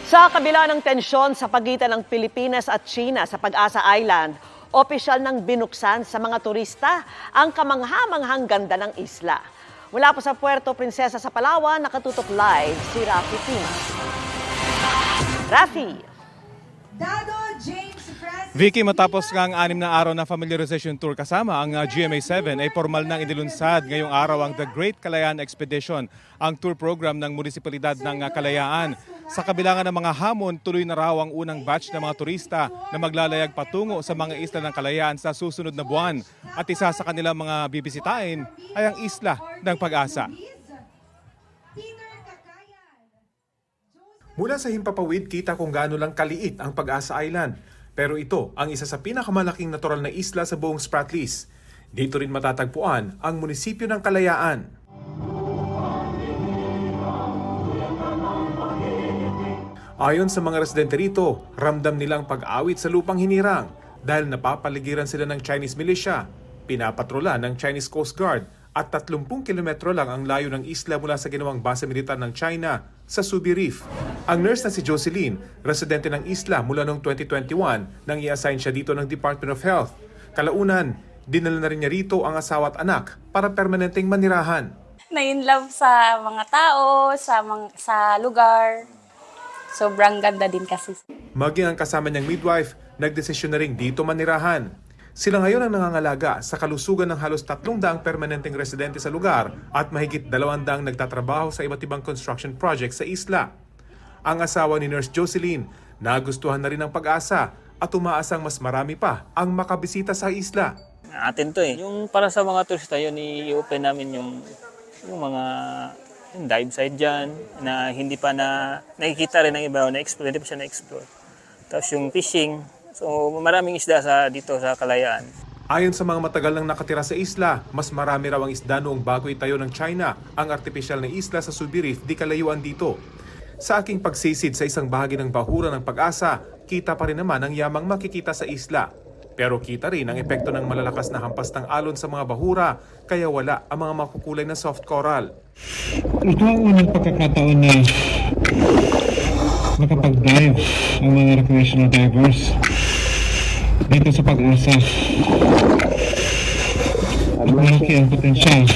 Sa kabila ng tensyon sa pagitan ng Pilipinas at China sa Pag-asa Island, opisyal nang binuksan sa mga turista ang kamangha-manghang ganda ng isla. Mula po sa Puerto Princesa sa Palawan, nakatutok live si Rafi Tima. Rafi! Vicky, matapos ng 6 na araw na familiarization tour kasama ang GMA7 ay formal nang inilunsad ngayong araw ang The Great Kalayaan Expedition, ang tour program ng Munisipalidad ng Kalayaan. Sa kabila ng mga hamon, tuloy na raw ang unang batch ng mga turista na maglalayag patungo sa mga isla ng Kalayaan sa susunod na buwan. At isa sa kanilang mga bibisitahin ay ang isla ng Pag-asa. Mula sa himpapawid, kita kung gaano lang kaliit ang Pag-asa Island. Pero ito ang isa sa pinakamalaking natural na isla sa buong Spratlys. Dito rin matatagpuan ang munisipyo ng Kalayaan. Ayon sa mga residente rito, ramdam nilang pag-awit sa lupang hinirang dahil napapaligiran sila ng Chinese militia, pinapatrola ng Chinese Coast Guard at 30 kilometro lang ang layo ng isla mula sa ginawang base militar ng China sa Subi Reef. Ang nurse na si Jocelyn, residente ng isla mula noong 2021 nang i-assign siya dito ng Department of Health. Kalaunan, dinala na rin niya rito ang asawa at anak para permanenteng manirahan. Na-in-love sa mga tao, sa lugar. Sobrang ganda din kasi. Maging ang kasama niyang midwife, nagdesisyon na rin dito manirahan. Sila ngayon ang nangangalaga sa kalusugan ng halos 300 permanenteng residente sa lugar at mahigit 200 nagtatrabaho sa iba't ibang construction projects sa isla. Ang asawa ni Nurse Jocelyn, nagustuhan na rin ang Pag-asa at umaasang mas marami pa ang makabisita sa isla. Atin to eh. Yung para sa mga turista yun, i-open namin yung mga yung dive site dyan na hindi pa nakikita rin ng iba, na-explore, hindi pa siya na-explore. Tapos yung fishing, so maraming isda dito sa Kalayaan. Ayon sa mga matagal nang nakatira sa isla, mas marami raw ang isda noong bago itayo ng China ang artipisyal na isla sa Subi Reef di kalayuan dito. Sa aking pagsisid sa isang bahagi ng bahura ng Pag-asa, kita pa rin naman ang yamang makikita sa isla. Pero kita rin ang epekto ng malalakas na hampas ng alon sa mga bahura, kaya wala ang mga makukulay na soft coral. Ito ang unang pagkakataon na makapag-dive ang mga recreational divers dito sa Pag-asa. At malaki ang potensyal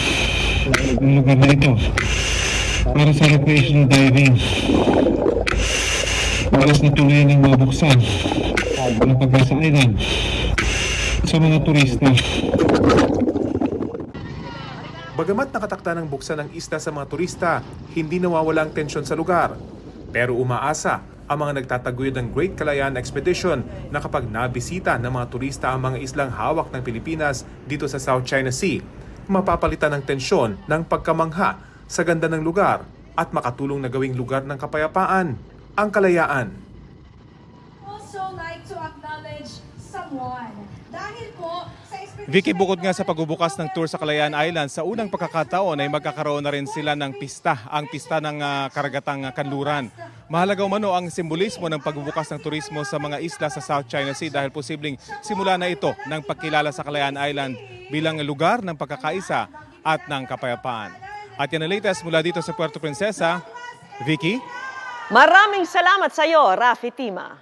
ng lugar na ito para sa recreational diving. Oras na tuloy ng mabuksan ng Pag-asa Island sa mga turista. Bagamat nakatakda ng buksan ng isla sa mga turista, hindi nawawala ang tensyon sa lugar. Pero umaasa ang mga nagtataguyod ng Great Kalayaan Expedition na kapag nabisita ng mga turista ang mga islang hawak ng Pilipinas dito sa South China Sea, mapapalitan ng tensyon ng pagkamangha sa ganda ng lugar at makatulong na gawing lugar ng kapayapaan ang Kalayaan. Also like to acknowledge someone. Dahil po sa Vicky, bukod nga sa pagbubukas ng tour sa Kalayaan Island, sa unang pagkakataon ay magkakaroon na rin sila ng pista, ang pista ng karagatang kanluran. Mahalaga umano ang simbolismo ng pagbubukas ng turismo sa mga isla sa South China Sea dahil posibleng simula na ito ng pagkilala sa Kalayaan Island bilang lugar ng pagkakaisa at ng kapayapaan. At yan ang latest mula dito sa Puerto Princesa. Vicky? Maraming salamat sa iyo, Rafi Tima.